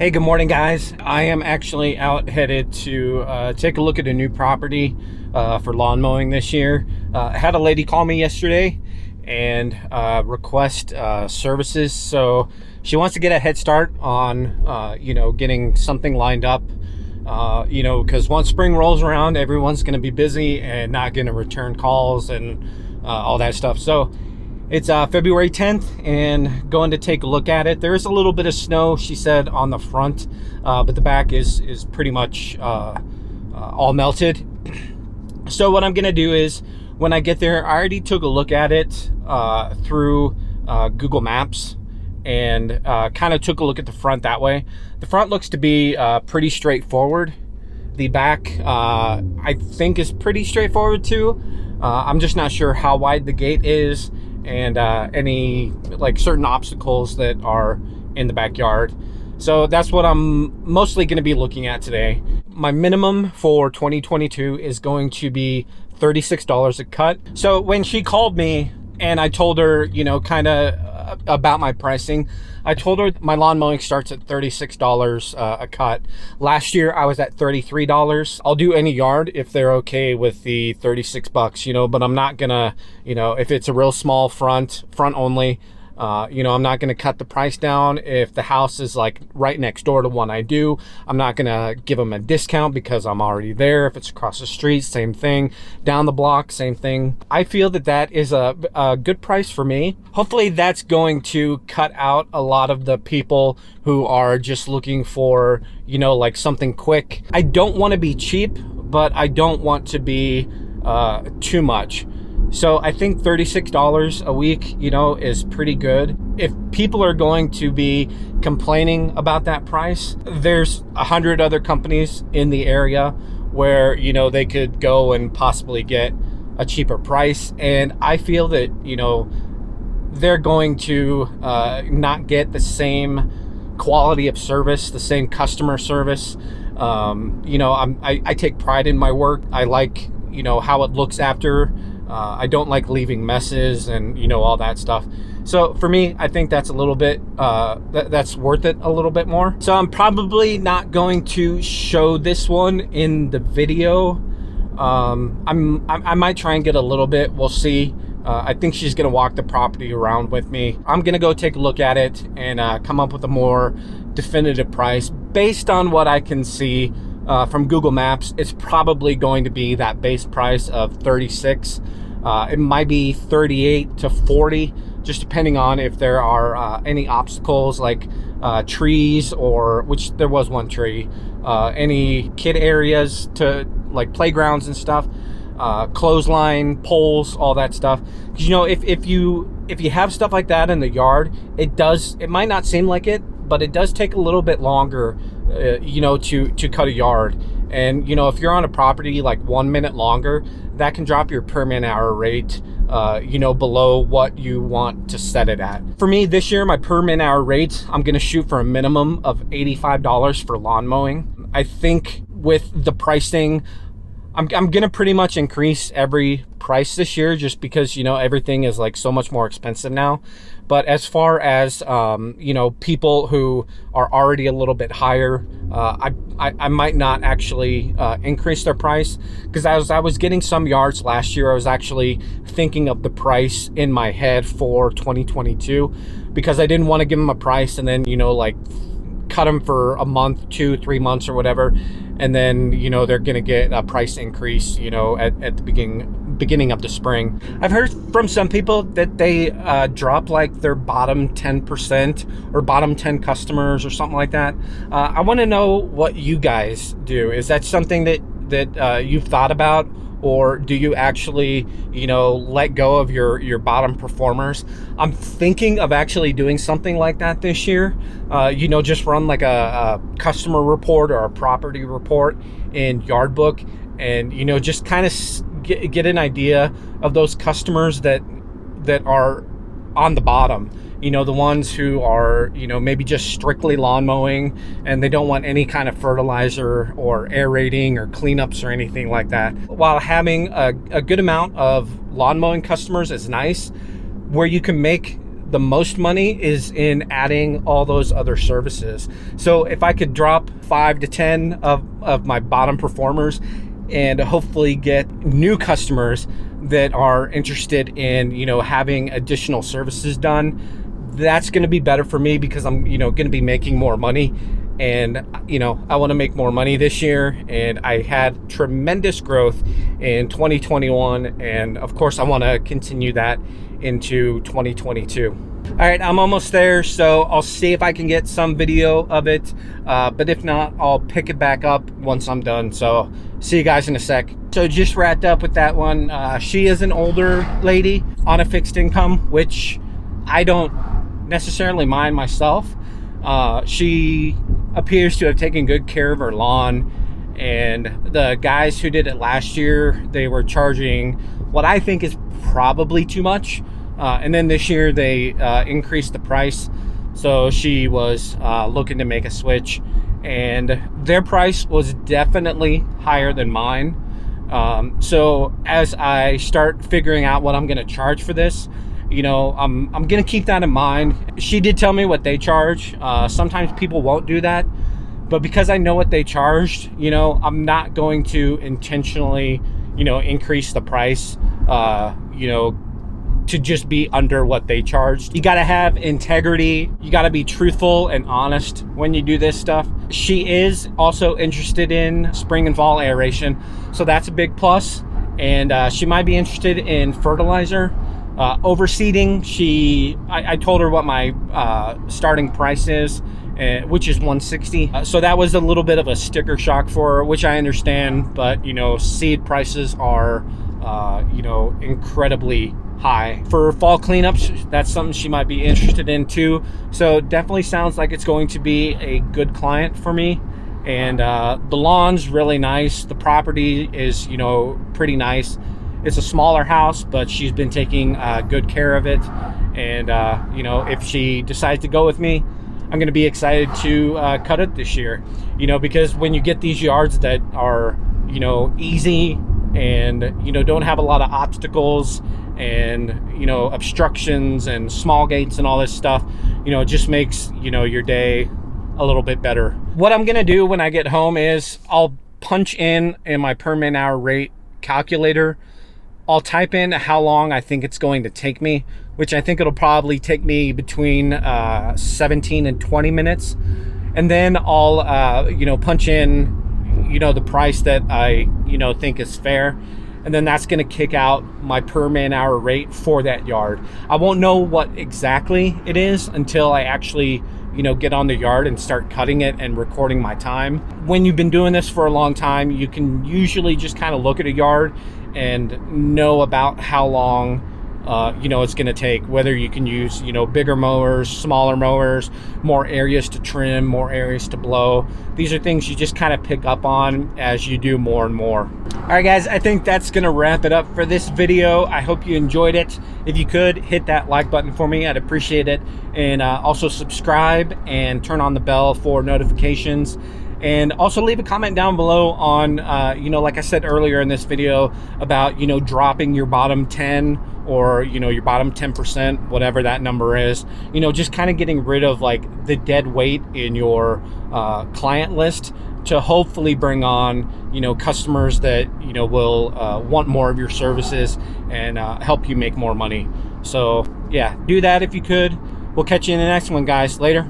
Hey, good morning, guys. I am actually out headed to take a look at a new property for lawn mowing this year. I had a lady call me yesterday and request services. So she wants to get a head start on, getting something lined up. Because once spring rolls around, everyone's going to be busy and not going to return calls and all that stuff. So it's February 10th and going to take a look at it. There is a little bit of snow, she said, on the front, but the back is pretty much all melted. So what I'm going to do is when I get there, I already took a look at it through Google Maps and kind of took a look at the front that way. The front looks to be pretty straightforward. The back, I think, is pretty straightforward too. I'm just not sure how wide the gate is and any like certain obstacles that are in the backyard. So that's what I'm mostly going to be looking at today. My minimum for 2022 is going to be $36 a cut. So when she called me and I told her, kind of about my pricing, I told her my lawn mowing starts at $36 a cut. Last year I was at $33. I'll do any yard if they're okay with the $36, but I'm not gonna, if it's a real small front only, I'm not gonna cut the price down. If the house is like right next door to one I do, I'm not gonna give them a discount because I'm already there. If it's across the street, same thing. Down the block, same thing. I feel that is a good price for me. Hopefully that's going to cut out a lot of the people who are just looking for, like something quick. I don't want to be cheap, but I don't want to be too much. So I think $36 a week, is pretty good. If people are going to be complaining about that price, there's 100 other companies in the area where, they could go and possibly get a cheaper price. And I feel that, they're going to not get the same quality of service, the same customer service. I take pride in my work. I like, how it looks after. I don't like leaving messes and, all that stuff. So for me, I think that's a little bit, that's worth it a little bit more. So I'm probably not going to show this one in the video. I might try and get a little bit. We'll see. I think she's going to walk the property around with me. I'm going to go take a look at it and come up with a more definitive price based on what I can see from Google Maps. It's probably going to be that base price of 36. It might be 38 to 40, just depending on if there are any obstacles like trees, or which there was one tree, any kid areas to like playgrounds and stuff, clothesline, poles, all that stuff. Because if you have stuff like that in the yard, it might not seem like it, but it does take a little bit longer to cut a yard. And if you're on a property like 1 minute longer, that can drop your per man hour rate below what you want to set it at. For me this year, my per man hour rate, I'm gonna shoot for a minimum of $85 for lawn mowing. I think with the pricing, I'm gonna pretty much increase every price this year just because everything is like so much more expensive now. But as far as people who are already a little bit higher, I might not actually increase their price, because as I was getting some yards last year, I was actually thinking of the price in my head for 2022, because I didn't want to give them a price and then cut them for a month, 2-3 months or whatever, and then they're gonna get a price increase at the beginning of the spring. I've heard from some people that they drop like their bottom 10% or bottom 10 customers or something like that. I want to know what you guys do. Is that something that you've thought about, or do you actually let go of your bottom performers? I'm thinking of actually doing something like that this year. Just run like a customer report or a property report in Yardbook, and just kind of get an idea of those customers that are on the bottom, the ones who are maybe just strictly lawn mowing and they don't want any kind of fertilizer or aerating or cleanups or anything like that. While having a good amount of lawn mowing customers is nice, where you can make the most money is in adding all those other services. So if I could drop 5 to 10 of my bottom performers and hopefully get new customers that are interested in, you know, having additional services done, that's going to be better for me, because I'm, you know, going to be making more money. And, you know, I want to make more money this year. And I had tremendous growth in 2021. And of course, I want to continue that into 2022. All right, I'm almost there, so I'll see if I can get some video of it. But if not, I'll pick it back up once I'm done. So see you guys in a sec. So just wrapped up with that one. She is an older lady on a fixed income, which I don't necessarily mind myself. She appears to have taken good care of her lawn, and the guys who did it last year, they were charging what I think is probably too much. And then this year they increased the price. So she was looking to make a switch, and their price was definitely higher than mine. So as I start figuring out what I'm going to charge for this, you know, I'm going to keep that in mind. She did tell me what they charge. Sometimes people won't do that, but because I know what they charged, you know, I'm not going to intentionally, you know, increase the price, you know, to just be under what they charged. You got to have integrity. You got to be truthful and honest when you do this stuff. She is also interested in spring and fall aeration, so that's a big plus. And she might be interested in fertilizer. Overseeding, I told her what my starting price is, which is $160. So that was a little bit of a sticker shock for her, which I understand, but you know, seed prices are you know, incredibly high. For fall cleanups, that's something she might be interested in too. So definitely sounds like it's going to be a good client for me. And the lawn's really nice. The property is, you know, pretty nice. It's a smaller house, but she's been taking good care of it. And you know, if she decides to go with me, I'm going to be excited to cut it this year. You know, because when you get these yards that are, you know, easy and, you know, don't have a lot of obstacles and, you know, obstructions and small gates and all this stuff, you know, it just makes, you know, your day a little bit better. What I'm going to do when I get home is I'll punch in my per man hour rate calculator. I'll type in how long I think it's going to take me, which I think it'll probably take me between 17 and 20 minutes. And then I'll, you know, punch in, you know, the price that I, you know, think is fair. And then that's going to kick out my per man hour rate for that yard. I won't know what exactly it is until I actually, you know, get on the yard and start cutting it and recording my time. When you've been doing this for a long time, you can usually just kind of look at a yard and know about how long you know, it's going to take, whether you can use, you know, bigger mowers, smaller mowers, more areas to trim, more areas to blow. These are things you just kind of pick up on as you do more and more. All right, guys, I think that's going to wrap it up for this video. I hope you enjoyed it. If you could hit that like button for me, I'd appreciate it. And also subscribe and turn on the bell for notifications. And also leave a comment down below on, you know, like I said earlier in this video about, you know, dropping your bottom 10 or, you know, your bottom 10%, whatever that number is, you know, just kind of getting rid of like the dead weight in your client list to hopefully bring on, you know, customers that, you know, will want more of your services and help you make more money. So yeah, do that if you could. We'll catch you in the next one, guys. Later.